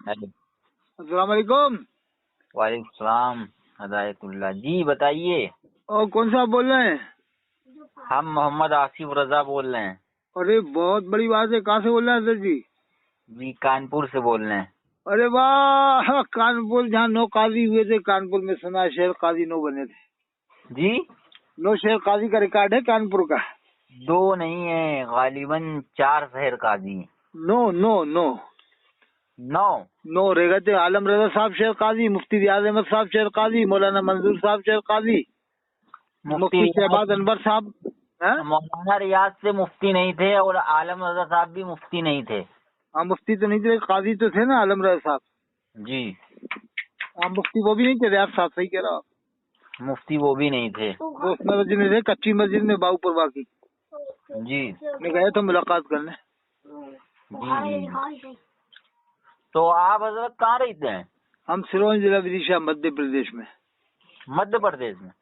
Hello, السلام علیکم۔ وعلیکم السلام ہدایت اللہ جی، بتائیے۔ اور کون صاحب بول رہے ہیں؟ ہم محمد آصف رضا بول رہے ہیں ارے بہت بڑی بات ہے، کہاں سے بول رہے ہیں حضرت جی؟ جی، کانپور سے بول رہے ہیں۔ ارے واہ، کانپور جہاں 9 قاضی ہوئے تھے، کانپور میں سنا ہے شہر قاضی 9 بنے تھے۔ جی 9 شہر قاضی کا ریکارڈ ہے کانپور کا۔ 2 نہیں ہے، غالباً 4 شہر قاضی ہیں۔ 9 9 رہ گئے تھے۔ عالم رضا صاحب شہر قاضی، مفتی ریاض احمد صاحب شہر قاضی، مولانا منظور صاحب شہر قاضی، مفتی مفتی ریاض، شہباز انور صاحب۔ ہاں مولانا ریاض سے مفتی نہیں تھے اور عالم رضا صاحب بھی مفتی نہیں تھے۔ مفتی تو نہیں تھے، قاضی تو تھے نا عالم رضا صاحب۔ جی، مفتی وہ بھی نہیں تھے، ریاض صاحب صحیح کہہ رہا ہوں۔ مفتی وہ بھی نہیں تھے۔ وہ اس میں مسجد میں تھے، کچی مسجد میں باؤ پر باقی جی میں گئے تو ملاقات کرنے۔ جی، تو آپ حضرت کہاں رہتے ہیں؟ ہم سرون ضلع ودیشا مدھیہ پردیش میں۔ مدھیہ پردیش میں۔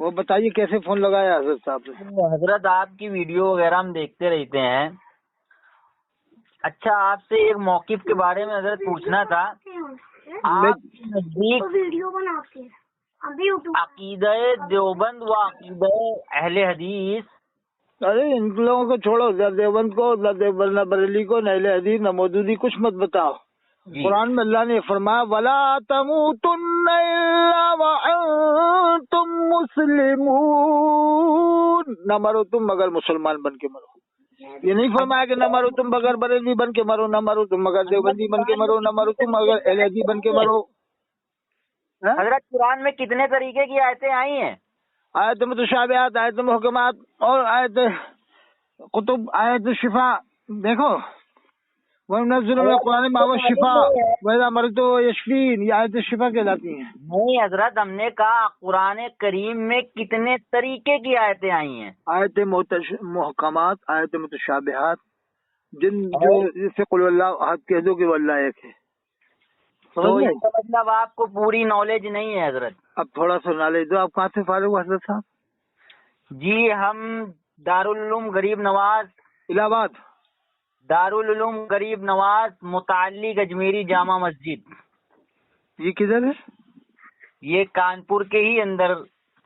وہ بتائیے کیسے فون لگایا حضرت صاحب نے؟ حضرت آپ کی ویڈیو وغیرہ ہم دیکھتے رہتے ہیں۔ اچھا، آپ سے ایک موقف کے بارے میں حضرت پوچھنا تھا۔ آپ کے نزدیک عقیدہ دیوبند و عقیدہ اہل حدیث، ارے ان لوگوں کو چھوڑو، نہ دیوبند کو، نہ بریلی کو، نہ اہل حدیث، نہ مودودی، کچھ مت بتاؤ۔ قرآن میں اللہ نے فرمایا وَلَا تَمُوتُنَّ إِلَّا وَأَنْتُمْ مُسْلِمُونَ، نہ مرو تم مگر مسلمان بن کے مرو۔ یہ نہیں فرمایا کہ نہ مرو تم مگر بریلی بن کے مرو، نہ مرو تم مگر دیوبندی بن کے مرو، نہ مرو تم مگر اہل حدیث بن کے مرو۔ حضرت قرآن میں کتنے طریقے کی آیتیں آئی ہیں؟ آیت متشابہات، آیت محکمات اور آیت کتب، آیت شفا۔ دیکھو وَنُنَزِّلُ مِنَ الْقُرْآنِ مَا هُوَ شِفَاءٌ وَإِذَا مَرِضْتُ فَهُوَ يَشْفِينِ، یہ آیت شفا کہلاتی ہیں۔ نہیں حضرت، ہم نے کہا قرآن کریم میں کتنے طریقے کی آیتیں آئی ہیں؟ آیت محکمات، آیت متشابہات، جو جس سے قل اللہ احد کہہ دو کہ وہ اللہ ایک ہے۔ تو اس کا مطلب آپ کو پوری نالج نہیں ہے حضرت؟ اب تھوڑا سا نالج دو۔ آپ کہاں سے فارغ ہو حضرت صاحب؟ جی، ہم دارالعلوم غریب نواز، الہ آباد۔ دارالعلوم غریب نواز متعلق اجمیری جامع مسجد، یہ کدھر ہے؟ یہ کانپور کے ہی اندر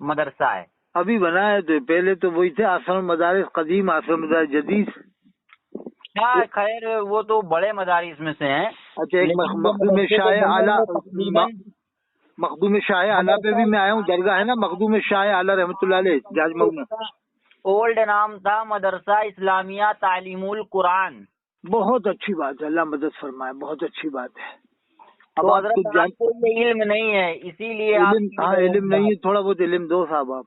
مدرسہ ہے۔ ابھی بنا ہے تو پہلے تو وہی تھے، آسرم مدارس قدیم، آسرم مدارس جدید۔ ہاں خیر، وہ تو بڑے مدارس میں سے ہیں۔ اچھا، ایک مخدوم شاہ اعلیٰ، مخدوم شاہ اعلیٰ پہ بھی میں آیا ہوں، درگاہ ہے نا مخدوم شاہ اعلیٰ رحمۃ اللہ علیہ جاج مئو میں۔ اولڈ نام تھا مدرسہ اسلامیہ تعلیم القرآن۔ بہت اچھی بات ہے، اللہ مدد فرمائے، بہت اچھی بات ہے۔ اب تو آپ حضرت کچھ آپ کو یہ علم نہیں ہے، اسی لیے علم، ہاں علم نہیں ہے، تھوڑا بہت علم دو صاحب آپ۔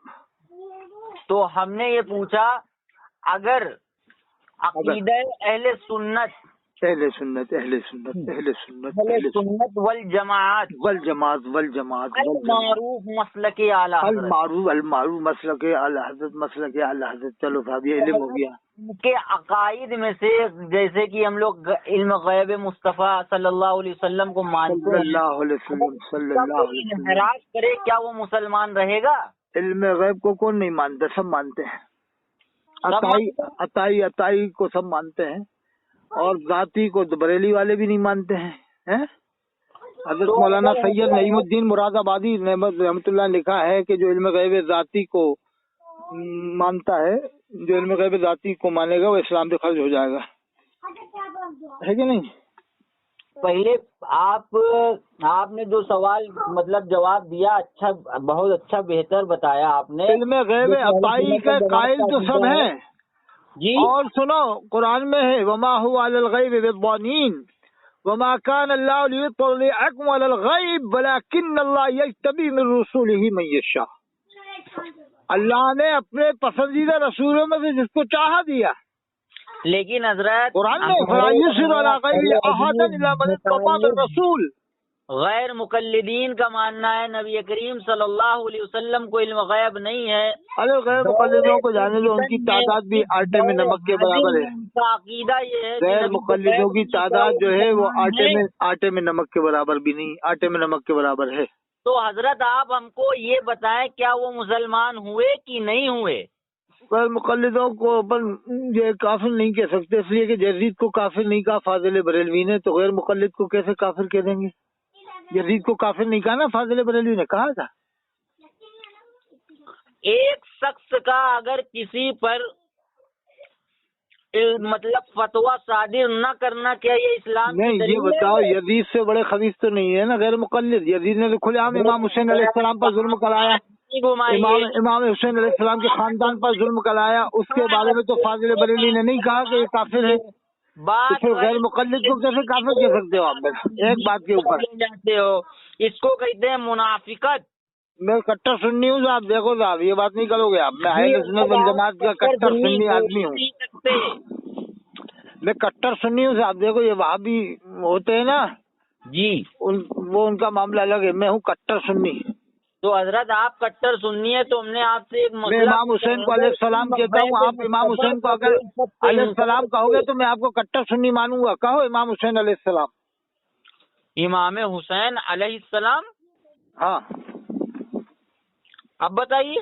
تو ہم نے یہ پوچھا، اگر عقیدہ اہل سنت اہل سنت، اہل سنت، اہل سنت، اہل سنت والجماعت والجماعت المعروف مسلک اعلیٰ حضرت، المعروف مسلک اعلی حضرت، مسلک اعلی حضرت، چلو صاحب یہ علم ہو گیا۔ ان کے عقائد میں سے جیسے کہ ہم لوگ علم غیب مصطفیٰ صلی اللہ علیہ وسلم کو مانتے ہیں، صلی اللہ علیہ وسلم، صلی اللہ علیہ وسلم۔ انحراف کرے کیا وہ مسلمان رہے گا؟ علم غیب کو کون نہیں مانتا؟ سب مانتے ہیں۔ عطائی کو سب مانتے ہیں، اور ذاتی کو بریلی والے بھی نہیں مانتے ہیں۔ حضرت مولانا سید نعیم الدین مراد آبادی رحمۃ اللہ نے لکھا ہے کہ جو علم غیب ذاتی کو مانتا ہے، جو علم غیب ذاتی کو مانے گا وہ اسلام سے خارج ہو جائے گا، ہے کہ نہیں؟ پہلے آپ نے جو سوال مطلب جواب دیا، اچھا، بہت اچھا، بہتر بتایا آپ نے۔ علم غیب عطائی کا قائل تو سب ہیں جی، اور سنو قرآن میں ہے وما هو علی الغیب بضانین وما كان الله ليطلعكم على الغیب ولكن الله يجتبی من رسوله من یشاء۔ اللہ نے اپنے پسندیدہ رسولوں میں سے جس کو چاہا دیا، لیکن حضرت قرآن میں فلا یسر علی غیب احدا الا من ارتضى من رسول۔ غیر مقلدین کا ماننا ہے نبی کریم صلی اللہ علیہ وسلم کو علم غیب نہیں ہے۔ ارے غیر مقلدوں کو جانے دو، ان کی تعداد بھی آٹے میں نمک کے برابر ہے۔ ان کا عقیدہ یہ ہے کہ غیر مقلدوں کی تعداد جو ہے وہ آٹے میں نمک کے برابر بھی نہیں، آٹے میں نمک کے برابر ہے۔ تو حضرت آپ ہم کو یہ بتائیں، کیا وہ مسلمان ہوئے کہ نہیں ہوئے؟ غیر مقلدوں کو اپن یہ کافر نہیں کہہ سکتے، اس لیے کہ یزید کو کافر نہیں کہا فاضل بریلوی نے، تو غیر مقلد کو کیسے کافر کہہ دیں گے؟ یزید کو کافر نہیں کہا نا فاضل بریلوی نے، کہا تھا۔ ایک شخص کا اگر کسی پر مطلب فتویٰ صادر نہ کرنا، کیا یہ اسلام کی نہیں، یہ دلیل بتاؤ ہے؟ یزید سے بڑے خبیث تو نہیں ہے نا غیر مقلد؟ یزید نے تو کھلے عام امام حسین علیہ السلام پر ظلم کرایا، امام حسین علیہ السلام کے خاندان پر ظلم کرایا، اس کے بارے میں تو فاضل بریلوی نے نہیں کہا کہ یہ کافر ہے، تو بات پھر غیر مقلد کو کیسے کافر کہہ سکتے ہو آپ؟ ایک بات کے اوپر جاتے ہو، اس کو کہتے ہیں منافقت۔ میں کٹر سنی ہوں صاحب، دیکھو صاحب یہ بات نہیں کرو گے آپ، میں اہل سنت والجماعت کا کٹر سنی آدمی ہوں، میں کٹر سنی ہوں صاحب۔ دیکھو یہ وہابی ہوتے ہیں نا جی، وہ ان کا معاملہ الگ ہے، میں ہوں کٹر سنی۔ تو حضرت آپ کٹر سننی ہے تو ہم نے آپ سے ایک میں مسئلہ امام حسین کو علیہ السلام کہتا ہوں، آپ امام حسین کو اگر علیہ السلام کہو گے تو میں آپ کو کٹر سنی مانوں گا۔ کہو امام حسین علیہ السلام۔ امام حسین علیہ السلام، ہاں، اب بتائیے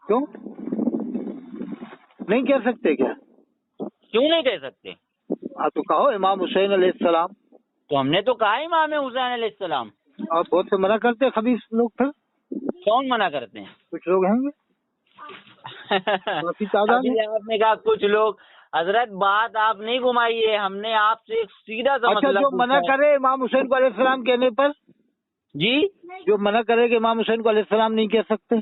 کیوں نہیں کہہ سکتے کیا؟ کیوں نہیں کہہ سکتے؟ ہاں تو کہو امام حسین علیہ السلام۔ تو ہم نے تو کہا امام حسین علیہ السلام۔ اور بہت سے منع کرتے خبیث لوگ، پھر کون منع کرتے ہیں؟ کچھ لوگ ہیں گے کافی تعداد ابھی ہے۔ آپ نے کہا کچھ لوگ، حضرت بات آپ نہیں گھمائیے، ہم نے آپ سے ایک سیدھا سا اچھا، مسئلہ جو منع پوچھا ہے۔ کرے امام حسین کو علیہ السلام کہنے پر، جی، جو منع کرے کہ امام حسین کو علیہ السلام نہیں کہہ سکتے،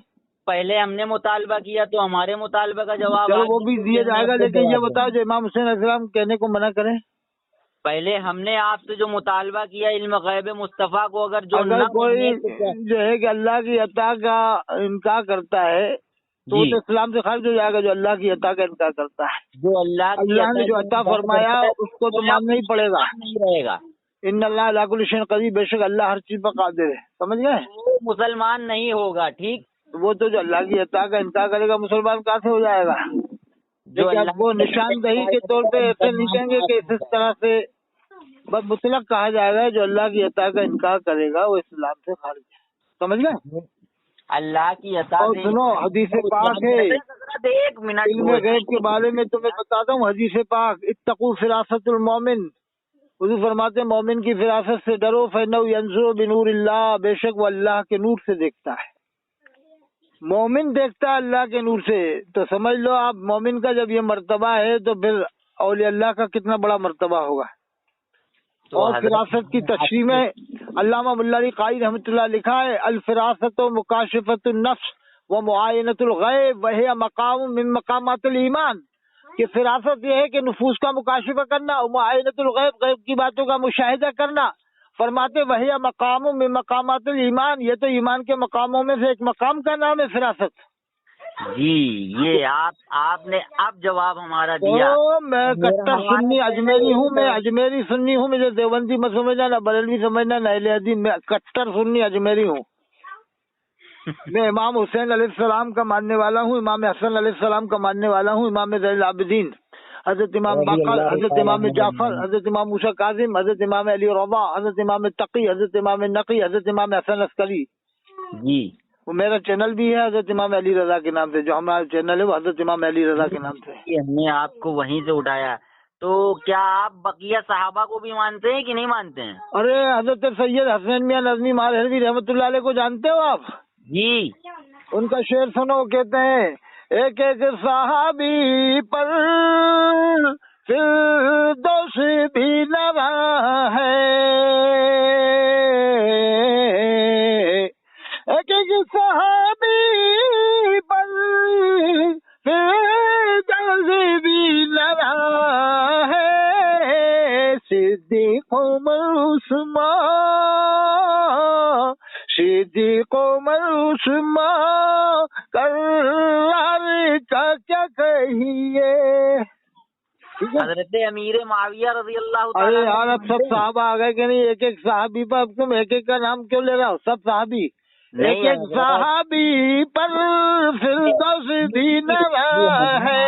پہلے ہم نے مطالبہ کیا تو ہمارے مطالبہ کا جواب چلو آج وہ بھی دیا ہم جائے آپ گا، کو لیکن یہ جواب دیں بتاؤ گے۔ جو امام حسین علیہ السلام کہنے کو منع کرے، پہلے ہم نے آپ سے جو مطالبہ کیا علم غیب مصطفیٰ کو اگر جو اگر نہ کوئی مانے تو کیا؟ جو ہے کہ اللہ کی عطا کا انکار کرتا ہے تو وہ جی، تو اسلام سے خارج ہو جائے گا، جو اللہ کی عطا کا انکار کرتا ہے۔ جو اللہ کی اللہ نے جو عطا فرمایا اس کو تو ماننا ہی پڑے گا۔ نہیں رہے گا، ان اللہ علی کل شیء قدیر، بے شک اللہ ہر چیز پر قادر ہے، سمجھ گئے؟ وہ مسلمان نہیں ہوگا، ٹھیک؟ وہ تو جو اللہ کی عطا کا انکار کرے گا مسلمان کہاں سے ہو جائے گا؟ جو لیکن اللہ اب وہ نشاندہی کے طور پہ ایسے نہیں کہیں گے کہ اس طرح سے بس مطلق کہا جائے گا جو اللہ کی عطا کا انکار کرے گا وہ اسلام سے خارج ہے، سمجھ گئے؟ اللہ کی عطا اور سے سنو حدیث پاک ہے، حضرت ایک منٹ علم غیب کے بارے میں تمہیں بتاتا ہوں، حدیث پاک اتقوا فراست المومن، حضور فرماتے ہیں مومن کی فراست سے ڈرو، فإنہ ینظر بنور اللہ، بے شک وہ اللہ کے نور سے دیکھتا ہے۔ مومن دیکھتا ہے اللہ کے نور سے، تو سمجھ لو آپ مومن کا جب یہ مرتبہ ہے تو پھر اولیاء اللہ کا کتنا بڑا مرتبہ ہوگا۔ اور فراست کی تشریح میں علامہ ملا علی قاری رحمۃ اللہ لکھا ہے، الفراست و مکاشفت النفس و معاینۃ الغیب وہی مقام من مقامات الایمان، کہ فراست یہ ہے کہ نفوس کا مکاشفہ کرنا، اور معاینۃ الغیب غیب کی باتوں کا مشاہدہ کرنا۔ فرماتے وہی مقام من مقامات الایمان، یہ تو ایمان کے مقاموں میں سے ایک مقام کا نام ہے فراست۔ جی، یہ آپ نے اب جواب ہمارا دیا۔ تو میں کٹر سنی اجمیری ہوں، میں اجمیری سنی ہوں، مجھے دیوبندی مت سمجھنا، نہ بریلوی سمجھنا، نہ اہل حدیث، میں کٹر سنی اجمیری ہوں۔ میں امام حسین علیہ السلام کا ماننے والا ہوں، امام حسن علیہ السلام کا ماننے والا ہوں، امام زین العابدین، حضرت امام باقر، حضرت امام جعفر، حضرت امام موسیٰ کاظم، حضرت امام علی رضا، حضرت امام تقی، حضرت امام نقی، حضرت امام حسن عسکری۔ جی، وہ میرا چینل بھی ہے حضرت امام علی رضا کے نام سے، جو ہمارا چینل ہے وہ حضرت امام علی رضا کے نام سے۔ ہم نے آپ کو وہیں سے اٹھایا، تو کیا آپ بقیہ صحابہ کو بھی مانتے ہیں کہ نہیں مانتے ہیں؟ ارے حضرت سید حسین میاں نظمی مالہروی رحمۃ اللہ علیہ کو جانتے ہو آپ؟ جی، ان کا شعر سنو، کہتے ہیں ایک ایک صحابی پر فردوس بھی نوا ہے، ایک ایک صحابی پر فردوس بھی نوا ہے، صدیق عمر عثمان، صدیق عمر عثمان کرار کا کیا کہیے۔ حضرت امیر معاویہ رضی اللہ تعالیٰ ارے عنہ یار اب سب صحابہ آ گئے کہ نہیں؟ ایک ایک صحابی پر اب تم ایک ایک کا نام کیوں لے رہا ہو؟ سب صحابی، ایک ایک صحابی پر فردوس بھی نوا ہے۔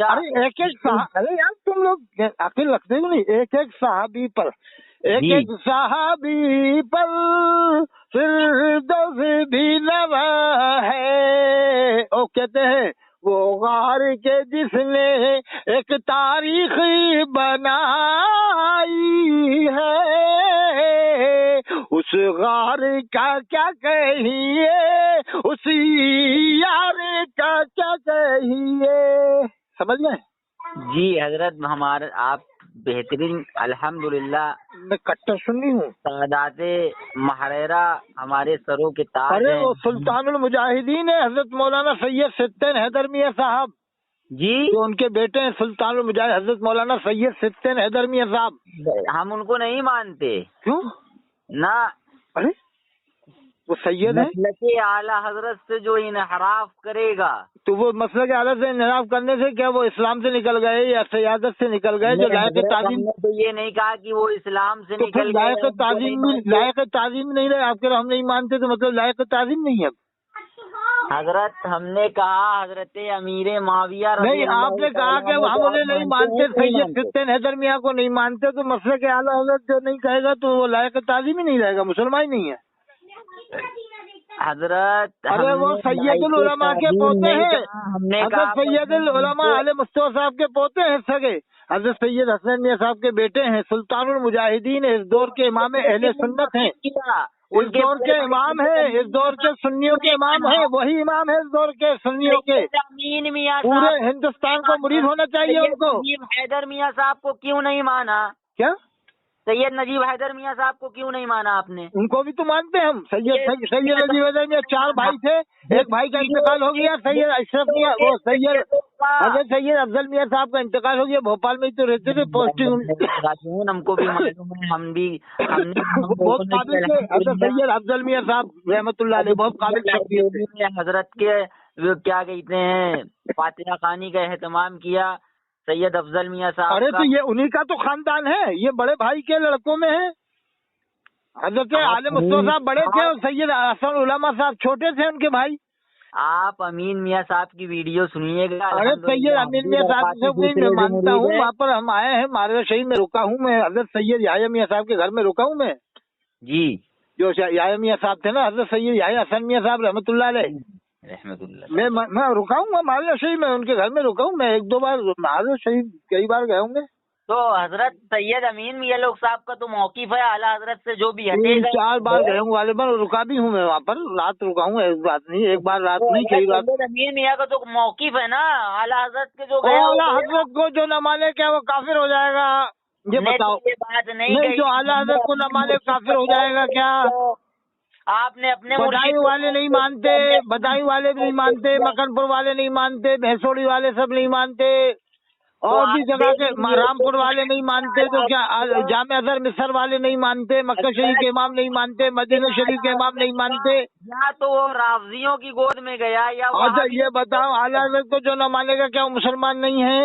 ارے ایک ایک ارے یار تم لوگ عقل رکھتے ہو نہیں؟ ایک ایک صحابی پر، ایک ایک صحابی پر فردوس بھی نوا ہے۔ وہ کہتے ہیں وہ غار کے جس نے ایک تاریخ بنائی ہے، اس غار کا کیا کہیے، اسی یار کا کیا کہیے. سمجھ گئے؟ جی حضرت، ہمارے آپ بہترین الحمدللہ میں کٹر سنی ہوں. سعادات محررہ ہمارے سروں کے تاج ارے ہیں. وہ سلطان المجاہدین ہے حضرت مولانا سید ستین حیدر میاں صاحب، جی جو ان کے بیٹے ہیں سلطان المجاہد حضرت مولانا سید ستین حیدر میاں صاحب. ہم ان کو نہیں مانتے کیوں؟ نہ. ارے وہ سید ہیں مسلک اعلیٰ حضرت سے جو انحراف کرے گا، تو وہ مسلک اعلیٰ سے انحراف کرنے سے کیا وہ اسلام سے نکل گئے یا سیادت سے نکل گئے جو لائق حضرت ہم تعظیم؟ نے تو یہ نہیں کہا کہ وہ اسلام سے تو پھر نکل گئے. لائق تعظیم نہیں رہے آپ کے، ہم نہیں مانتے تو مطلب لائق تعظیم نہیں ہے. حضرت ہم نے کہا حضرت امیر معاویہ رضی نہیں، اللہ آپ نے کہا کہ ہم انہیں نہیں مانتے، سید ستین حیدر میاں کو نہیں مانتے، تو مسلک اعلیٰ حضرت جو نہیں کہے گا تو وہ لائق تعظیم ہی نہیں رہے گا، مسلمان ہی نہیں ہے. حضرت ارے وہ سید العلماء کے پوتے ہیں، حضرت سید العلماء علیہ مصطفیٰ صاحب کے پوتے ہیں سگے، حضرت سید حسن میاں صاحب کے بیٹے ہیں، سلطان المجاہدین اس دور کے امام اہل سنت ہیں، اس دور کے امام ہیں، اس دور کے سنیوں کے امام ہیں، وہی امام ہے اس دور کے سنیوں کے. امین میاں پورے ہندوستان کو مرید ہونا چاہیے ان کو. نجیب حیدر میاں صاحب کو کیوں نہیں مانا؟ کیا سید نجیب حیدر میاں صاحب کو کیوں نہیں مانا آپ نے؟ ان کو بھی تو مانتے ہیں ہم. سید نجیب حیدر میاں 4 بھائی تھے، ایک بھائی کا انتقال ہو گیا، سید اشرف میاں، وہ سید حضرت سید افضل میاں صاحب کا انتقال ہو گیا، بھوپال میں ہی تو رہتے تھے پوسٹنگ. ہم کو بھی معلوم ہے، ہم بہت قابل تھے حضرت سید افضل میاں صاحب رحمۃ اللہ علیہ، بہت قابل شخصیت تھے. حضرت کے کیا کہتے ہیں فاتحہ خوانی کا اہتمام کیا سید افضل میاں صاحب. ارے تو یہ انہی کا تو خاندان ہے، یہ بڑے بھائی کے لڑکوں میں ہے. حضرت عالم مصطفیٰ صاحب بڑے تھے اور سید حسن علماء صاحب چھوٹے تھے ان کے بھائی. آپ امین میاں صاحب کی ویڈیو سنیے گا. ارے سید امین میاں صاحب سے بھی میں مانتا ہوں، وہاں پر ہم آئے ہیں، مارا شہید میں رکا ہوں میں، حضرت سید یحییٰ میاں صاحب کے گھر میں رکا ہوں میں. جی جو یحییٰ میاں صاحب تھے نا، حضرت سید یحییٰ حسن میاں صاحب رحمۃ اللہ علیہ، رحمت اللہ. میں رکا ہوں مارا شہید میں، ان کے گھر میں رکا ہوں میں، 1-2 بار مارا شہید کئی بار گئے ہوں گے. تو حضرت سید امین میاں لوگ صاحب کا تو موقف ہے اعلیٰ حضرت سے جو بھی ہٹے گا. 4 بار گئے ہوں غالباً، رکا بھی ہوں میں وہاں پر، رات رکا ہوں، ایک بات نہیں، ایک بار رات نہیں، کئی رات. سید امین میاں کا تو موقف ہے نا اعلیٰ حضرت کے جو اعلیٰ حضرت کو جو نہ مانے کیا وہ کافر ہو جائے گا؟ یہ بتاؤ. بات نہیں، جو اعلیٰ حضرت کو نہ مانے کافر ہو جائے گا کیا؟ آپ نے اپنے بدائی والے نہیں مانتے، بدائی والے بھی نہیں مانتے، مکن پور والے نہیں مانتے، بھینسوڑی والے سب نہیں مانتے، اور بھی جگہ کے رامپور والے نہیں مانتے، تو کیا جامع ازہر مصر والے نہیں مانتے، مکہ شریف کے امام نہیں مانتے، مدینہ شریف کے امام نہیں مانتے؟ یا تو وہ رافضیوں کی گود میں گیا یا اچھا یہ بتاؤ، اعلیٰ حضرت کو جو نہ مانے گا کیا وہ مسلمان نہیں ہے؟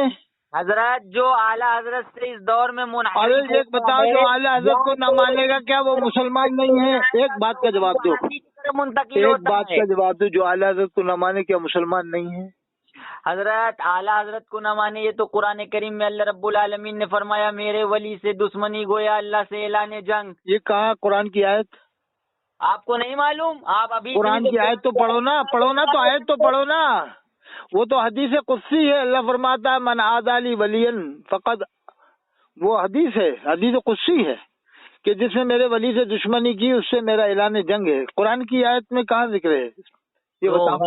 حضرت جو اعلیٰ حضرت سے اس دور میں ارے ایک بتاؤ، جو اعلیٰ حضرت کو نہ مانے گا کیا وہ مسلمان نہیں ہے؟ ایک بات کا جواب دو، ایک بات کا جواب دو، جو اعلیٰ حضرت کو نہ مانے کیا مسلمان نہیں ہے؟ حضرت اعلیٰ حضرت کو نہ مانے، یہ تو قرآن کریم میں اللہ رب العالمین نے فرمایا میرے ولی سے دشمنی گویا اللہ سے اعلان جنگ. یہ کہاں قرآن کی آیت؟ آپ کو نہیں معلوم؟ آپ ابھی قرآن کی آیت تو پڑھو نا تو آیت تو پڑھو نا. وہ تو حدیث قدسی ہے، اللہ فرماتا ہے من عادی لی ولی فقد، وہ حدیث ہے، حدیث قدسی ہے کہ جس نے میرے ولی سے دشمنی کی اس سے میرا اعلان جنگ ہے. قرآن کی آیت میں کہاں ذکر ہے یہ بتاؤ؟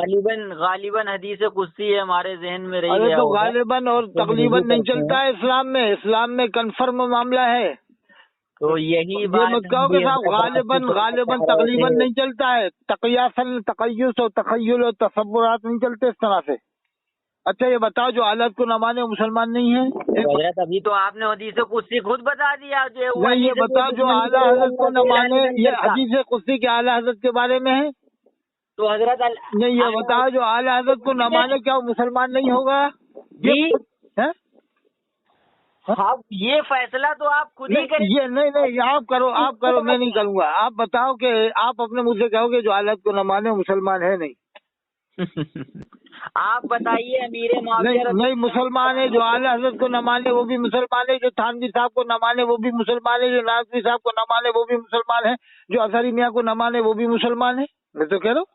غالباً حدیث قدسی ہے، ہمارے ذہن میں رہی ارے گیا تو ہوگا. غالباً اور تقریباً نہیں چلتا ہے اسلام میں، اسلام میں کنفرم معاملہ ہے. تو یہی یہ مت کہو کہ صاحب غالباً تقریباً نہیں چلتا ہے، تقیاس تقیس اور تخیل اور تصورات نہیں چلتے اس طرح سے. اچھا یہ بتاؤ، جو حالت کو نہ مانے وہ مسلمان نہیں ہے؟ حضرت ابھی تو آپ نے حدیث قدسی خود بتا دیا. نہیں یہ بتاؤ، جو اعلیٰ حضرت کو نہ مانے، یہ حدیث قدسی کے اعلیٰ حضرت کے بارے میں ہے. تو حضرت نہیں یہ بتاؤ، جو اعلیٰ حضرت کو نہ مانے کیا وہ مسلمان نہیں ہوگا؟ یہ فیصلہ تو آپ خود ہی کریں. یہ نہیں آپ کرو، میں نہیں کروں گا. آپ بتاؤ کہ آپ اپنے منہ سے کہو گے جو حالت کو نہ مانے وہ مسلمان ہے نہیں. آپ بتائیے امیر معاویہ نہیں مسلمان ہے، جو اعلیٰ حضرت کو نہ مانے وہ بھی مسلمان ہے، جو تھانوی صاحب کو نہ مانے وہ بھی مسلمان ہے، جو نازوی صاحب کو نہ مانے وہ بھی مسلمان ہے، جو اظہری میاں کو نہ مانے وہ بھی مسلمان ہے. میں تو کہہ رہا ہوں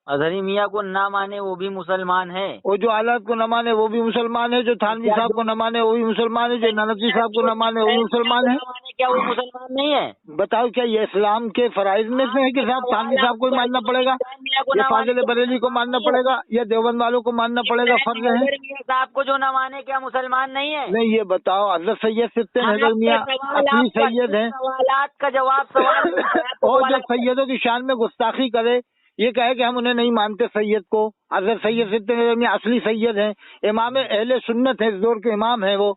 अजहरी मियाँ को ना माने वो भी मुसलमान है। और जो आलात को न माने वो भी मुसलमान है, जो थानवी साहब को न माने वो भी मुसलमान है, जो ननवी साहब को न माने वो भी मुसलमान है। क्या वो मुसलमान नहीं है? बताओ क्या ये इस्लाम के फराइज में से है कि साहब थानवी साहब को ही मानना पड़ेगा, या फाजिल बरेली को मानना पड़ेगा, या देवबंद वालों को मानना पड़ेगा? फर्ज है। साहब को जो न माने क्या मुसलमान नहीं है? नहीं, ये बताओ हजरत सैयद सिद्दीक़ हैदर मियाँ असली सैयद है, सवालात का जवाब सवाल और जो सैयदों की शान में गुस्ताखी करे, ये कहे कि हम उन्हें नहीं मानते सैयद को। हजरत सैयद सिद्दीक़ हैदर मियाँ असली सैयद हैं, इमाम अहले सुन्नत है, इस दौर के इमाम हैं वो,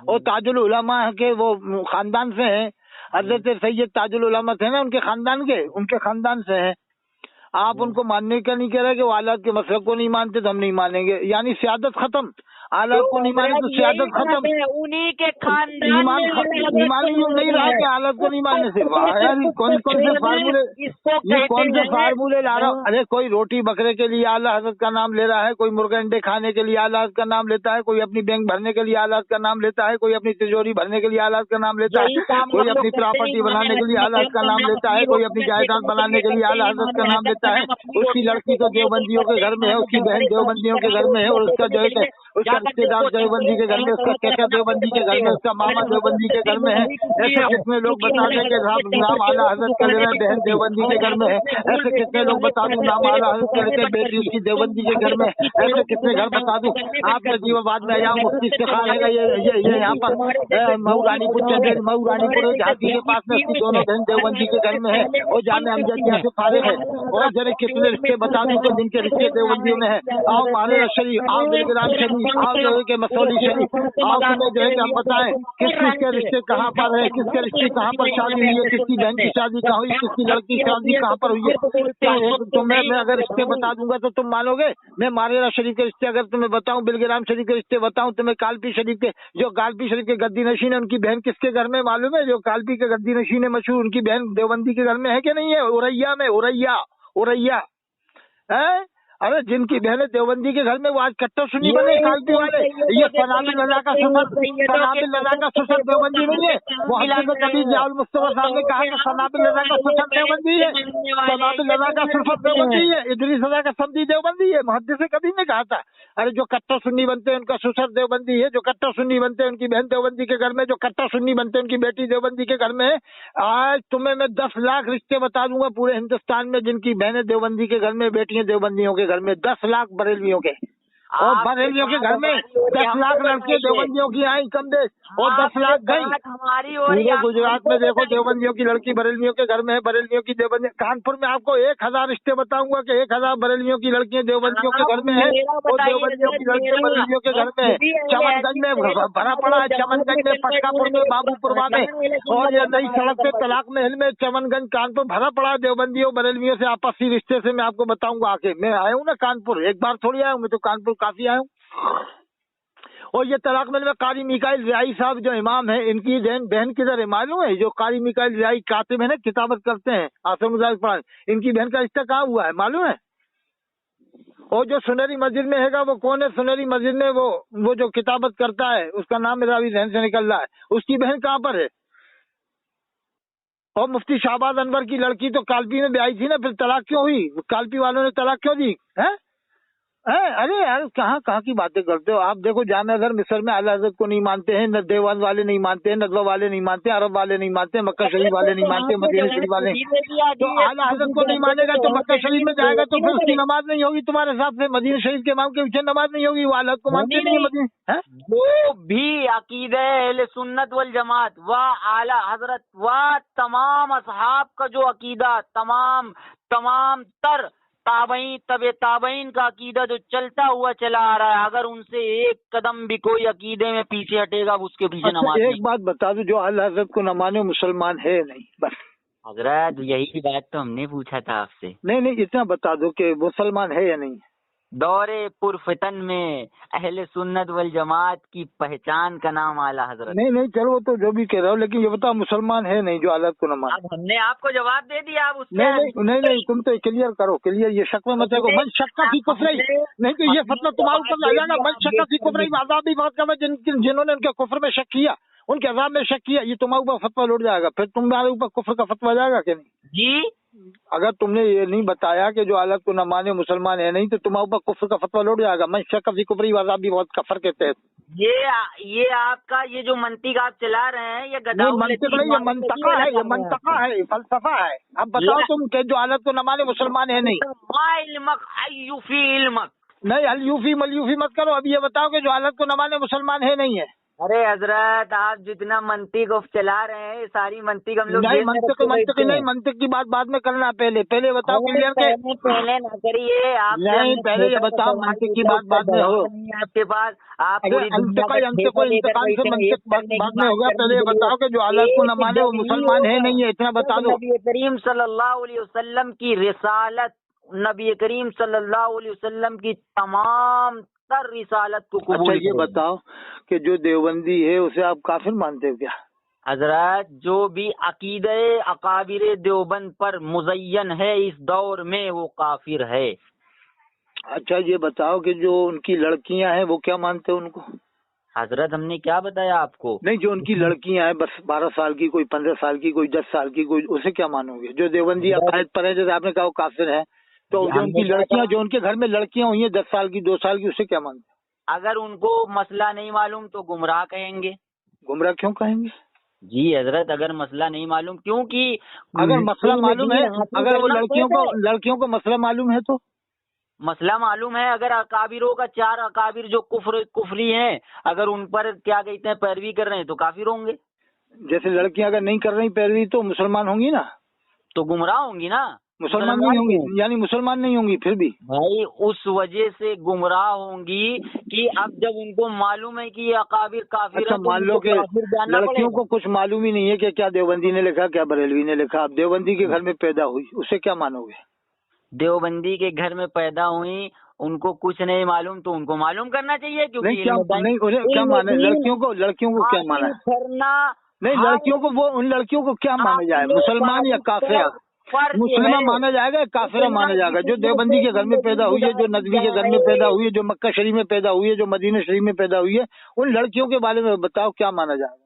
और ताजुल उलमा के वो खानदान से हैं। हजरत सैयद ताजुल उलमा थे ना, उनके खानदान से हैं। आप उनको मानने का नहीं कह रहे कि वो आलात के मसलक को नहीं मानते तो हम नहीं मानेंगे, यानी सियादत खत्म। आलात को नहीं माने तो सियादत खत्म, उन्हीं के खानदान ईमान नहीं रहा कि आलात को नहीं मानने से। यार कौन से फार्मूले, ये कौन से फार्मूले ला रहा हूँ? अरे कोई रोटी बकरे के लिए आला हजरत का नाम ले रहा है, कोई मुर्गा अंडे खाने के लिए आला हजरत का नाम लेता है, कोई अपनी बैंक भरने के लिए आला हजरत का नाम लेता है, कोई अपनी तिजोरी भरने के लिए आला हजरत का नाम लेता है, कोई अपनी प्रॉपर्टी बनाने के लिए आला हजरत का नाम लेता है, कोई अपनी जायदाद बनाने के लिए आला हजरत का नाम लेता है। उसकी लड़की तो देवबंदियों के घर में है, उसकी बहन देवबंदियों के घर में है, और उसका जो है उसका रिश्तेदार देवबंदी के घर में, उसका चाचा देवबंदी के घर में, उसका मामा देवबंदी के घर में है। ऐसे कितने लोग बता दें कि नाम आला हजरत का ले रहा है, बहन देवबंदी के घर में है। ऐसे कितने लोग बता दूं नाम आला हजरत का लेते हैं, बेटी उसकी देवबंदी के घर में। ऐसे कितने घर बता दूं? आप नजीबाबाद में यहाँ मुफ्ती इफ्तिखार है, ये यहाँ पर मऊ रानीपुर झांसी के पास में उसकी दोनों बहन देवबंदी के घर में है, और जामे अमजदिया से फारिग है। और जरा कितने रिश्ते बता दूं तो जिनके रिश्ते देवबंदियों में है। आओ मारे शरीफ, आओ बिलग्राम शरीफ, आओ जो है कि मसौली शरीफ, आओ तुम्हें जो है कि हम बताएं किस के रिश्ते कहाँ पर है, किसके रिश्ते कहाँ पर शादी हुई है, किसकी बहन की शादी कहाँ हुई, किसकी लड़की की शादी कहाँ पर हुई है। तो मैं अगर रिश्ते बता दूंगा तो तुम मानोगे? मैं मारेरा शरीफ के रिश्ते अगर तुम्हें बताऊं, बिलग्राम शरीफ के रिश्ते बताऊं, तुम्हें कालपी शरीफ के, जो कालपी शरीफ के गद्दी नशीन है, उनकी बहन किसके घर में मालूम है? जो कालपी के गद्दी नशीन है मशहूर, उनकी बहन देवबंदी के घर में है कि नहीं है? उरैया में, उरैया है। अरे जिनकी बहनें देवबंदी के घर में, वो आज कट्टर सुन्नी बने कालपी वाले। ये सनाबिल रजा का सुसर देवबंदी नहीं है। मोहम्मद नबी जियाउल मुस्तफा साहब ने कहा कि सनाबिल रजा का सुसर देवबंदी है, सनाबिल रजा का सुसर देवबंदी है, इदरीस रजा का समधी देवबंदी है। मुहद्दिस कभी ने कहा था। अरे जो कट्टर सुन्नी बनते हैं उनका सुसर देवबंदी है, जो कट्टर सुन्नी बनते हैं उनकी बहन देवबंदी के घर में, जो कट्टर सुन्नी बनते हैं उनकी बेटी देवबंदी के घर में है। आज तुम्हें मैं 10 लाख रिश्ते बता दूंगा पूरे हिंदुस्तान में जिनकी बहनें देवबंदी के घर में, बेटियां देवबंदियों के घर में। 10 लाख बरेलवियों के, और बरेलियों के घर में 10 लाख लड़कियां देवबंदियों की आई कम देश, और 10 लाख गई हमारी। पूरे गुजरात में देखो देवबंदियों की लड़की बरेलियों के घर में है, बरेलियों की देवबंदी। कानपुर में आपको 1000 रिश्ते बताऊंगा कि 1000 बरेलियों की लड़कियां देवबंदियों के घर में है, और देवबंदियों की लड़कियां बरेलियों के घर में है। चमनगंज में भरा पड़ा है, चमनगंज में, पटकापुर में, बाबूपुरवा में, और ये नई सड़क पे तलाक महल में, चमनगंज कानपुर भरा पड़ा है देवबंदियों बरेलियों से आपसी रिश्ते से। मैं आपको बताऊंगा आके, मैं आया हूँ ना कानपुर, एक बार थोड़ी आया हूँ, मैं तो कानपुर काफी आया हूँ। और ये तलाक महल में कारी मिकाइल रियाई साहब जो इमाम है, इनकी बहन किधर है मालूम है? जो कारी मिकाइल रियाई कातिब है ना, किताबत करते हैं आसम पढ़ान, इनकी बहन का रिश्ता कहाँ हुआ है मालूम है? और जो सुनहरी मस्जिद में है वो कौन है? सुनहरी मस्जिद में वो जो किताबत करता है, उसका नाम मेरा अभी जहन से निकल रहा है, उसकी बहन कहाँ पर है? और मुफ्ती शाहबाज अनवर की लड़की तो कालपी में ब्याही थी ना, फिर तलाक क्यों हुई? कालपी वालों ने तलाक क्यों दी है? अरे यार कहाँ की बातें करते हो आप? देखो जामे अगर मिस्र में आला हज़रत को नहीं मानते हैं, देवान वाले नहीं मानते हैं, नदवा वाले नहीं मानते, अरब वाले नहीं मानते, मक्का शरीफ वाले नहीं मानते, मदीना शरीफ वाले, तो आला हज़रत को नहीं मानेगा तो मक्का शरीफ में जाएगा तो फिर उसकी नमाज नहीं होगी तुम्हारे हिसाब से? मदीना शरीफ के इमाम के पीछे नमाज नहीं होगी, वो आला हज़रत को मानते नहीं है मदीना। जो भी अकीदे अहले सुन्नत वल जमात व आला हज़रत व तमाम असहाब का जो अकीदा, तमाम तर तबे ताबईन का अकीदा जो चलता हुआ चला आ रहा है, अगर उनसे एक कदम भी कोई अकीदे में पीछे हटेगा उसके पीछे नमाज। एक बात बता दो, जो आला हज़रत को न माने मुसलमान है नहीं, बस हजरत यही बात तो हमने पूछा था आपसे। नहीं इतना बता दो कि मुसलमान है या नहीं। दौरे पुरफितन में अहले सुन्नत वल जमात की पहचान का नाम आला हजरत। नहीं चलो तो जो भी कह रहे हो, लेकिन ये बताओ मुसलमान है नहीं जो आला को न माने। अब हमने आपको जवाब दे दिया, आप उससे नहीं तुम तो क्लियर करो, क्लियर, ये शक में मत रखो। मन शक्का फी कुफरी, नहीं तो ये फतवा तुम्हारे ऊपर आ जाएगा। मन शक्का फी कुफरी, आजाद भी बात कर, जिन्होंने उनके कुफर में शक किया, उनके अज़ाब में शक किया, ये तुम्हारे ऊपर फतवा लौट जाएगा, फिर तुम्हारे ऊपर कुफर का फतवा जाएगा कि नहीं? जी अगर तुमने ये नहीं बताया कि जो हालत को न माने मुसलमान है नहीं, तो तुम्हारे ऊपर कुफ्र का फतवा लौट जाएगा। मैं शक फी कुफरी वाज़ाब भी बहुत कफर के तहत। ये आपका ये जो मंतिक आप चला रहे हैं, ये नहीं गदाऊ मंतिक नहीं, ये मंतका है, ये मंतका है, फलसफा है। अब बताओ तुम कि जो हालत को न माने मुसलमान है नहीं। नहीं हलयूफी मलयूफी मत करो, अब ये बताओ कि जो हालत को न माने मुसलमान है नहीं है। अरे हजरत, आप जितना मंतिक चला रहे हैं, ये सारी मंतिक हम लोग नहीं मंतिक नहीं, मंतिक की बात बाद में करना, पहले बताओ क्लियर के। पहले ना करिए आप। नहीं पहले ये बताओ, मंतिक की बात बाद में हो। आपके पास आप इंतकाल से मंतिक बाद में होगा। पहले ये बताओ कि जो हालत को न माने वो मुसलमान है नहीं है, इतना बता दो। नबी करीम सल्लल्लाहु अलैहि वसल्लम की रिसालत, नबी करीम सल्लल्लाहु अलैहि वसल्लम की तमाम तर रिसालत को कबूल। अच्छा ये बताओ कि जो देवबंदी है उसे आप काफिर मानते हो क्या? हजरत, जो भी अकीदे अकाबिर देवबंद पर मुज़य्यन है इस दौर में, वो काफिर है। अच्छा ये बताओ कि जो उनकी लड़कियां हैं वो क्या मानते हैं उनको? हजरत, हमने क्या बताया आपको? नहीं, जो उनकी लड़कियां हैं, बस 12 साल की, कोई 15 साल की, कोई 10 साल की, कोई, उसे क्या मानोगे? जो देवबंदी अकायद पर है, जैसे आपने कहा वो काफिर है, तो जो उनकी लड़कियां, जो उनके घर में लड़कियां हुई हैं 10 साल की, 2 साल की, उसे क्या मानते? अगर उनको मसला नहीं मालूम तो गुमराह कहेंगे। गुमराह क्यों कहेंगे? जी हजरत, अगर मसला नहीं मालूम, क्योंकि अगर मसला मालूम है, अगर वो लड़कियों को मसला मालूम है तो मसला मालूम है। अगर अकाबिरों का 4 अकाबिर जो कुफरी हैं, अगर उन पर क्या कहते हैं पैरवी कर रहे हैं तो काफिर होंगे। जैसे लड़कियां अगर नहीं कर रही पैरवी तो मुसलमान होंगी ना, तो गुमराह होंगी ना, मुसलमान नहीं होंगी, यानी मुसलमान नहीं होंगी फिर भी भाई। उस वजह से गुमराह होंगी कि अब जब उनको मालूम है कि ये अकाबिर काफिर अच्छा, है, तो मान लो कि लड़कियों को कुछ मालूम ही नहीं है कि क्या देवबंदी ने लिखा, क्या बरेलवी ने लिखा। अब देवबंदी के घर में पैदा हुई, उसे क्या मानोगे? देवबंदी के घर में पैदा हुई, उनको कुछ नहीं मालूम, तो उनको मालूम करना चाहिए। क्योंकि नहीं, उन्हें क्या माने? लड़कियों को क्या माना करना नहीं, लड़कियों को, वो उन लड़कियों को क्या माना जाए, मुसलमान या काफिरा? मुसलमान माना जाएगा, काफिरा माना जाएगा? जो देवबंदी के घर में पैदा हुई है, जो नदवी के घर में पैदा हुई है, जो मक्का शरीफ में पैदा हुई है, जो मदीना शरीफ में पैदा हुई है, उन लड़कियों के बारे में बताओ क्या माना जाएगा?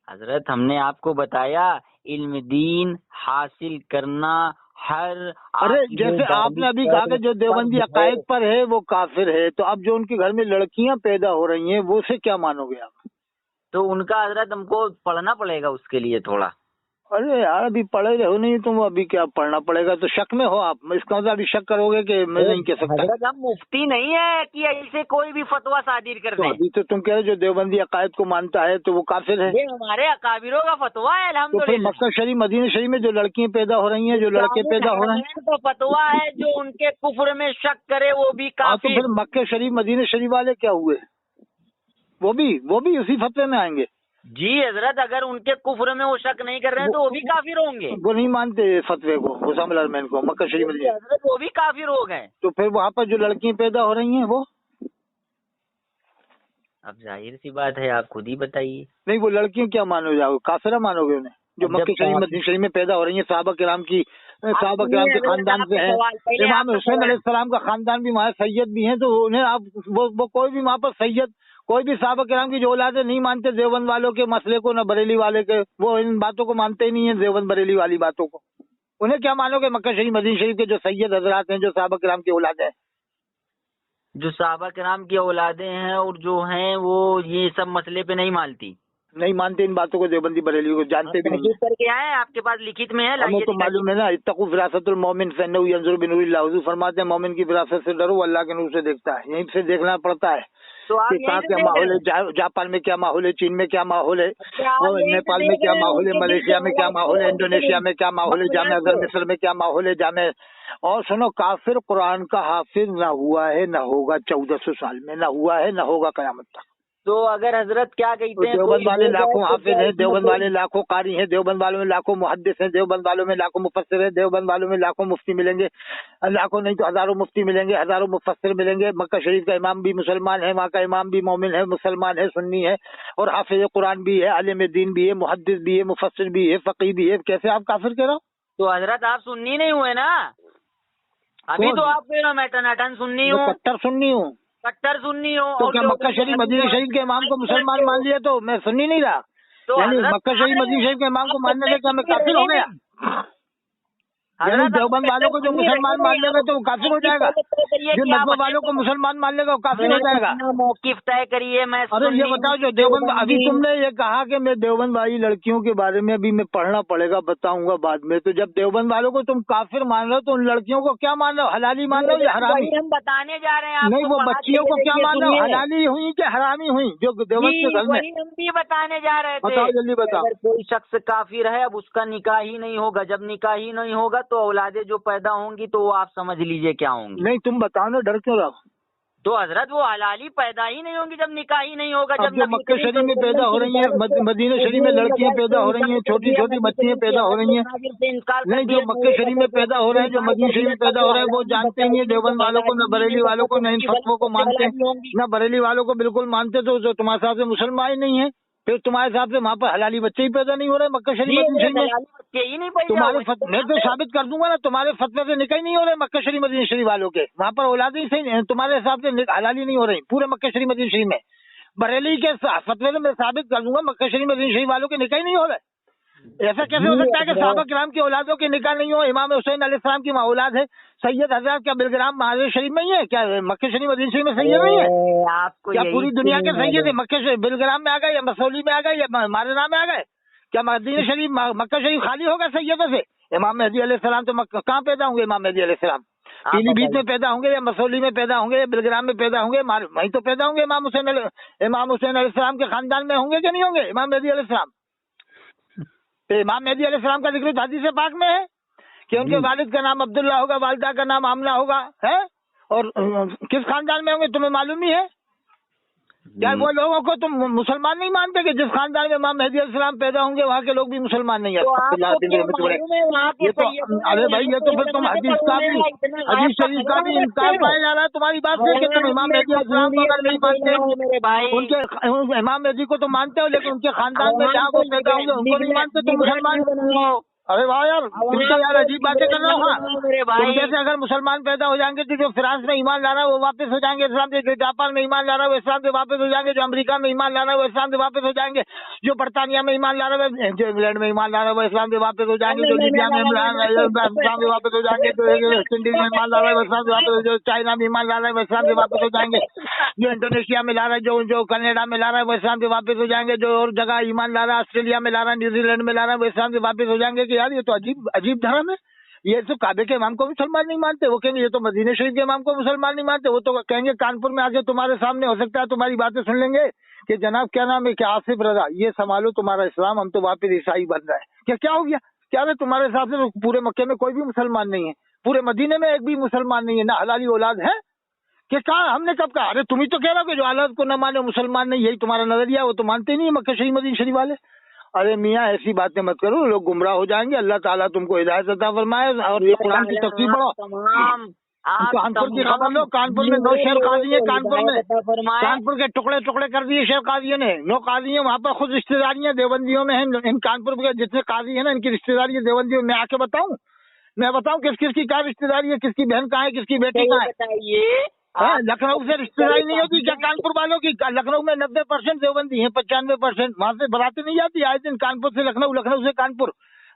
हजरत, हमने आपको बताया इल्म दीन हासिल करना हर। अरे जैसे आपने अभी कहा कि जो देवबंदी अकायद पर है वो काफिर है, तो अब जो उनके घर में लड़कियां पैदा हो रही हैं वो से क्या मानोगे आप? तो उनका हजरत हमको पढ़ना पड़ेगा उसके लिए थोड़ा। अरे यार, अभी पढ़े रहो नहीं तुम, अभी क्या पढ़ना पड़ेगा? तो शक में हो आप, इसका मतलब अभी शक करोगे कि मैं नहीं कह सकता। हजरत, हम मुफ्ती नहीं है कि ऐसे कोई भी फतवा सादिर कर दे। अभी तो तुम कह रहे जो देवबंदी अकायद को मानता है तो वो काफिर है। ये हमारे अकाबिरों का फतवा है। तो फिर मक्का शरीफ मदीना शरीफ में जो लड़कियां पैदा हो रही हैं, जो लड़के पैदा हो रहे हैं, तो फतवा है जो उनके कुफ्र में शक करे वो भी काफिर। तो फिर मक्का शरीफ मदीना शरीफ वाले क्या हुए? वो भी उसी फतवे में आएंगे। जी हजरत, अगर उनके कुफ्र में वो शक नहीं कर रहे हैं तो वो भी काफिर होंगे। वो नहीं मानते फतवे को, हुसाम अल-अरमैन को, मक्का शरीफ में हजरत वो भी काफिर हो गए। तो फिर वहाँ पर जो लड़कियां पैदा हो रही हैं वो, अब जाहिर सी बात है, आप खुद ही बताइए। नहीं, वो लड़कियां क्या मानोगे? जाओ काफिरा मानोगे उन्हें, जो मक्का शरीफ मदीना शरीफ में पैदा हो रही हैं, सहाबा किराम के खानदान से है। इमाम हुसैन अलैहिस्सलाम का खानदान भी वहाँ सैयद भी हैं, तो उन्हें आप वो कोई भी वहाँ पर सैयद, कोई भी सहाबा किराम की जो औलादे नहीं मानते देवबंद वालों के मसले को, न बरेली वाले के, वो इन बातों को मानते ही नहीं है, देवबंद बरेली वाली बातों को। उन्हें क्या मानोगे? मक्का शरीफ मदीना शरीफ के जो सैयद हजरात हैं, जो सहाबा किराम की औलादे हैं, जो सहाबा किराम की औलादे हैं और जो हैं वो ये सब मसले पे नहीं मानते इन बातों को, देवबंदी बरेली को जानते भी नहीं करके आए। आपके पास लिखित में है, हमें तो मालूम है ना। इत्तकू फिरासतुल मोमिन फइन्नहु यंजुरु बिनूरिल्लाह, हुजूर फरमाते हैं मोमिन की फिरासत से डरो, अल्लाह के नूर से देखता है। यहीं से देखना पड़ता है कि कहाँ क्या माहौल है, जापान में क्या माहौल है, चीन में क्या माहौल है, और नेपाल में क्या माहौल है, मलेशिया में क्या माहौल है, इंडोनेशिया में क्या माहौल है, जामे अजहर मिस्र में क्या माहौल है, जामे। और सुनो, काफिर कुरान का हाफिज ना हुआ है, ना होगा 1400 साल में, ना हुआ है, ना होगा कयामत तक। तो अगर हजरत क्या कहते हैं, देवबंद वाले लाखों हाफिज हैं, देवबंद वाले लाखों कारी हैं, देवबंद वालों में लाखों मुहद्दिस हैं, देवबंद वालों में लाखों मुफस्सिर हैं, देवबंद वालों में लाखों मुफ्ती मिलेंगे, लाखों नहीं तो हजारों मुफ्ती मिलेंगे, हजारों मुफस्सिर मिलेंगे। मक्का शरीफ का इमाम भी मुसलमान है, वहाँ का इमाम भी मोमिन है, मुसलमान है, सुन्नी है, और हाफिज कुरान भी है, आलिम दीन भी है, मुहद्दिस भी है, मुफस्सिर भी है, फकीह भी है। कैसे आप काफिर कह रहे हो? तो हजरत आप सुन्नी नहीं हुए ना? अभी तो आप मैं सुन्नी हूँ, कट्टर सुन्नी हूँ, कट्टर सुन्नी हो। तो क्या मक्का शरीफ मदीना शरीफ के इमाम को मुसलमान मान लिया तो मैं सुन्नी नहीं रहा? तो यानी मक्का शरीफ मदीना शरीफ के इमाम को मानने से क्या मैं काफिर हो गया? हजरत देवबंद वालों को जो मुसलमान मान लेगा तो वो काफिर हो जाएगा, जो नजवा वालों को मुसलमान मान लेगा वो काफिर हो जाएगा। मौकिफ तय करिए। मैं अरे ये बताओ, जो देवबंद, अभी तुमने ये कहा कि मैं देवबंद वाली लड़कियों के बारे में अभी मैं पढ़ना पड़ेगा, बताऊंगा बाद में। तो जब देवबंद वालों को तुम काफिर मान रहे हो तो उन लड़कियों को क्या मान रहे हो, हलाली मान रहे हो या हरामी? हम बताने जा रहे हैं नहीं, वो बच्चियों को क्या मान रहे हो, हलाली हुई कि हरामी हुई जो देवबंद के घर में? वही हम भी बताने जा रहे थे। बताओ जल्दी बताओ। अगर कोई शख्स काफिर है, अब उसका निकाह ही नहीं होगा, जब निकाह ही नहीं होगा तो औलादे जो पैदा होंगी तो वो आप समझ लीजिए क्या होंगी। नहीं तुम बताओ ना, डर क्यों रहो? तो हजरत वो हलाली पैदा ही नहीं होंगी जब निकाह ही नहीं होगा। अब जो मक्के शरीफ में पैदा हो रही हैं, मदीना शरीफ में लड़कियां पैदा हो रही हैं, छोटी छोटी बच्चियां पैदा हो रही हैं। नहीं, जो मक्के शरीफ में पैदा हो रहे हैं, जो मदीना शरीफ में पैदा हो रहे हैं, वो जानते ही हैं देवबंद वालों को, न बरेली वालों को, न इन फतवों को मानते हैं, न बरेली वालों को बिल्कुल मानते। तो जो तुम्हारे साथ मुसलमान ही नहीं है, फिर तुम्हारे हिसाब से वहाँ पर हलाली बच्चे ही पैदा नहीं हो रहे मक्का शरीफ मदीना शरीफ में? तुम्हारे मैं तो साबित कर दूंगा ना, तुम्हारे फतवे से निकाह नहीं हो रहे मक्का शरीफ मदीना शरीफ वालों के, वहाँ पर औलादे ही सही तुम्हारे हिसाब से हलाली नहीं हो रही पूरे मक्का शरीफ मदीना शरीफ में। बरेली के फतवे से मैं साबित कर दूंगा मक्का शरीफ मदीना शरीफ वालों के निकाह नहीं हो रहे। ऐसा कैसे हो सकता है कि सहाबा किराम की औलादों के निकाह नहीं हो? इमाम हुसैन अलैहिस्सलाम की औलाद है सैयद हजरत, क्या बिलग्राम महाराज शरीफ में ही है? क्या मक्के शरीफ मदीना शरीफ में सैयद नहीं है? आपको क्या पूरी दुनिया के सैयद है मक्के शरीफ बिलग्राम में आ गए, या मसौली में आ गए, या मारेना में आ गए? क्या मदीना शरीफ मक्का शरीफ खाली होगा सैयदों से? इमाम मेहदी अलैहिस्सलाम तो कहाँ पैदा होंगे? इमाम मेहदी अलैहिस्सलाम पीलीभीत में पैदा होंगे, या मसौली में पैदा होंगे, या बिलग्राम में पैदा होंगे? वहीं तो पैदा होंगे। इमाम हुसैन अलैहिस्सलाम के खानदान में होंगे कि नहीं होंगे इमाम मेहदी अलैहिस्सलाम? तो इमाम मेहदी अलैहिस्सलाम का जिक्र हदीस पाक में है कि उनके वालिद का नाम अब्दुल्ला होगा, वालिदा का नाम आमना होगा, है? और किस खानदान में होंगे तुम्हें मालूम ही है? क्या वो लोगों को तुम मुसलमान नहीं मानते कि जिस खानदान में इमाम मेहदी अलैहिस्सलाम पैदा होंगे वहाँ के लोग भी मुसलमान नहीं है? ये तो अरे भाई, ये तो फिर तुम हदीस शरीफ का भी इनकार पाया जा रहा है तुम्हारी बात से कि तुम इमाम मेहदी अलैहिस्सलाम को अगर नहीं मानते, उनके इमाम मेहदी को तो मानते हो लेकिन उनके खानदान में जहाँ वो पैदा होंगे उनको नहीं मानते तुम मुसलमान। अरे वाह यार, तुम तो यार अजीब बातें कर रहे हो। तुम जैसे अगर मुसलमान पैदा हो जाएंगे तो जो फ्रांस में ईमान ला रहा है वो वापस हो जाएंगे इस्लाम से, जो जापान में ईमान ला रहा है वो इस्लाम से वापस हो जाएंगे, जो अमेरिका में ईमान ला रहा है वो इस्लाम से वापस हो जाएंगे, जो बर्तानिया में ईमान ला रहा है, जो इंग्लैंड में ईमान ला रहा है वो इस्लाम से वापस हो जाएंगे, जो लीबिया में इस्लाम से वापस हो जाएंगे, जो वेस्ट इंडीज में ईमान ला रहा है वो इस्लाम से वापस, जो चाइना में ईमान ला रहा है वो इस्लाम से वापस हो जाएंगे, जो इंडोनेशिया में ला रहा है, जो कनाडा में ला रहा है वो इस्लाम से वापस हो जाएंगे, जो और जगह ईमान ला रहा है, ऑस्ट्रेलिया में ला रहा है, न्यूजीलैंड में ला रहा है वो इस्लाम से वापस हो जाएंगे। कि यार ये तो अजीब धर्म है। ये तो काबे के इमाम को मुसलमान नहीं मानते, वो कहेंगे ये तो मदीना शरीफ के इमाम को मुसलमान नहीं मानते, वो तो कहेंगे कानपुर में आके तुम्हारे सामने हो सकता है तुम्हारी बातें सुन लेंगे कि जनाब क्या नाम है, क्या आसिफ रजा, ये संभालो तुम्हारा इस्लाम, हम तो वापस ईसाई बन रहे हैं। क्या हो गया? क्या है तुम्हारे हिसाब से तो पूरे मक्के में कोई भी मुसलमान नहीं है, पूरे मदीने में एक भी मुसलमान नहीं है, ना हलाली औलाद है? कि कहा हमने कब कहा? अरे तुम ही तो कह रहे हो कि जो औलाद को न माने मुसलमान नहीं, यही तुम्हारा नजरिया, वो तो मानते नहीं है मक्का शरीफ मदीना शरीफ वाले। अरे मियाँ ऐसी बातें मत करो, लोग गुमराह हो जाएंगे। अल्लाह ताला तुमको हिदायत अता फरमाए। और ये कुरान की तफसीर पढ़ो, कानपुर की खबर लो, कानपुर में 9 शेर काजी है, कानपुर के टुकड़े टुकड़े कर दिए शेर काजियों ने। 9 काजी है वहाँ पर, खुद रिश्तेदारियां देवबंदियों में हैं। इन कानपुर के जितने काजी है ना, इनकी रिश्तेदारी देवबंदियों में। आके बताऊं, मैं बताऊं किस किस की क्या रिश्तेदारी है, किसकी बहन कहाँ है, किसकी बेटी कहाँ है? लखनऊ से रिश्तेदारी नहीं होती क्या कानपुर वालों की? लखनऊ में 90% देवबंदी है, 95% वहाँ से बरातें नहीं जाती आए दिन कानपुर से लखनऊ, लखनऊ से कानपुर।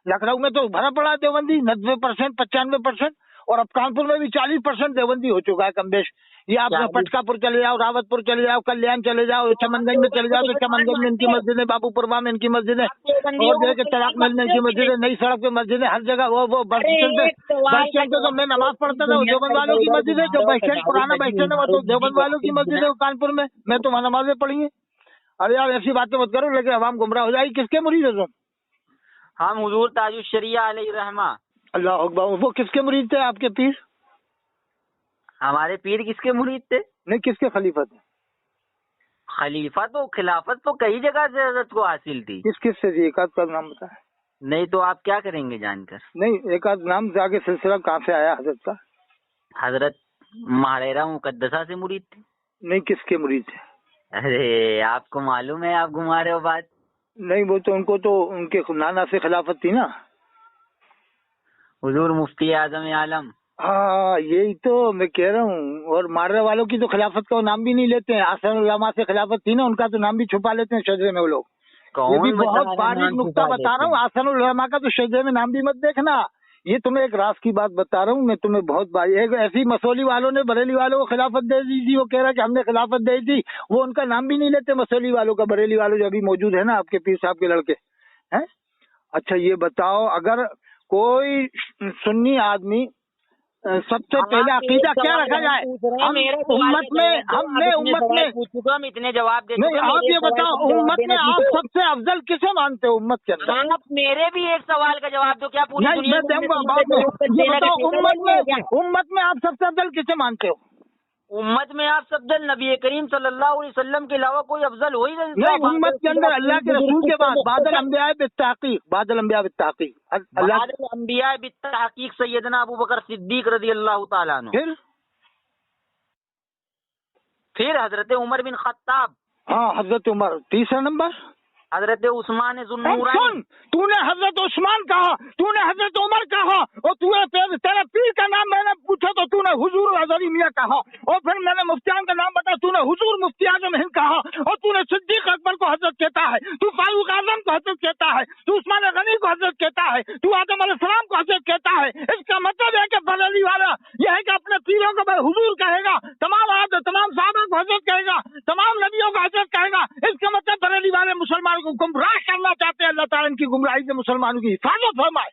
लखनऊ में तो भरा पड़ा देवबंदी, 90% 95%, और अब कानपुर में भी 40% देवबंदी हो चुका है कमबेश। ये आप पटकापुर चले जाओ, रावतपुर चले जाओ, कल्याण चले जाओ, चमनगंज में चले जाओ तो चमनगंज में इनकी मस्जिद है, बाबूपुरवा में इनकी मस्जिद है, और जगह तलाक महल में इनकी मस्जिद है, नई सड़क पे मस्जिद है, हर जगह वो बस स्टैंड पे तो मैं नमाज पढ़ता था, वो देवबंद वालों की मस्जिद है। जो बस स्टैंड पुराना बस स्टैंड है वो तो देवबंद वालों की मस्जिद है कानपुर में, मैं तो वहाँ नमाजें पढ़ी है। अरे यार ऐसी बातें मत करो, लेकिन अवाम गुमराह हो जाएगी। किसके मुरीद है तुम? हम हुजूर ताजुश शरिया अलैहिर्रहमा। अल्लाह अकबर। वो किसके मुरीद थे आपके पीर? हमारे पीर किसके मुरीद थे? नहीं, किसके खलीफा थे? खलीफा तो खिलाफत तो कई जगह से हजरत को हासिल थी। किस से जी? एक आध का नाम बताए। नहीं तो आप क्या करेंगे जानकर? नहीं, एक आध नाम से आगे सिलसिला कहाँ से आया हजरत का? हजरत महारेरा मुकद्दसा से मुरीद थे। नहीं, किसके मुरीद थे? अरे आपको मालूम है, आप घुमा रहे हो बात। नहीं, वो तो उनको तो उनके नाना से खिलाफत थी ना, हुजूर मुफ्ती आजम आलम। हाँ, यही तो मैं कह रहा हूँ। और मारने वालों की तो खिलाफत का नाम भी नहीं लेते हैं। आसन उलमा से खिलाफत थी ना, उनका तो नाम भी छुपा लेते हैं शजरे में वो लोग। ये भी बहुत बारीक नुक्ता बता रहा हूँ। आसन उलमा का तो शजरे में नाम भी मत देखना, یہ تمہیں ایک راز کی بات بتا رہا ہوں میں تمہیں بہت بار. ایک ایسی مسولی والوں نے بریلی والوں کو خلافت دے دی تھی, وہ کہہ رہا کہ ہم نے خلافت دے دی, وہ ان کا نام بھی نہیں لیتے مسولی والوں کا, بریلی والوں جو ابھی موجود ہے نا آپ کے پیر صاحب کے لڑکے ہیں. اچھا یہ بتاؤ, اگر کوئی سنی آدمی سب سے پہلے عقیدہ کیا رکھا جائے امت میں, ہم نے امت میں ہم اتنے جواب دے نہیں, آپ یہ بتاؤ امت میں آپ سب سے افضل کسے مانتے ہو امت کے اندر؟ آپ میرے بھی ایک سوال کا جواب دو, کیا پوری نہیں میں دوں گا بعد میں. یہ بتاؤ امت میں آپ سب سے افضل کسے مانتے ہو؟ امت میں آپ سب افضل نبی کریم صلی اللہ علیہ وسلم کے علاوہ کوئی افضل ہو ہی نہیں. امت کے اندر اللہ کے رسول کے بعد بعد الانبیاء بالتحقیق, بعد الانبیاء بالتحقیق اللہ الانبیاء بالتحقیق سیدنا ابو بکر صدیق رضی اللہ تعالیٰ عنہ, پھر حضرت عمر بن خطاب, ہاں حضرت عمر تیسرا نمبر, حضرت عثمان ذوالنورین. تو نے حضرت عثمان کہا, تو نے حضرت عمر کہا, اور تو نے تیرے پیر کا نام میں نے پوچھا تو نے حضور حضری میاں کہا, اور پھر میں نے مفتیان کا نام بتایا تو نے حضور مفتی اعظم ہند کہا, اور تو نے صدیق اکبر کو حضرت کہتا ہے, تو فاروق اعظم کو حضرت کہتا ہے, تو عثمان غنی کو حضرت کہتا ہے, تو آدم علیہ السلام کو حضرت کہتا ہے. اس کا مطلب ہے کہ بریلی والا یہ ہے کہ اپنے پیروں کو حضور کہے گا, تمام صحابہ کو حضرت کہے گا, تمام نبیوں کو حضرت کہے گا. اس کا مطلب بریلی والے مسلمانوں کو گمراہ کرنا چاہتے ہیں. اللہ تعالیٰ ان کی گمراہی سے مسلمانوں کی حفاظت فرمائے.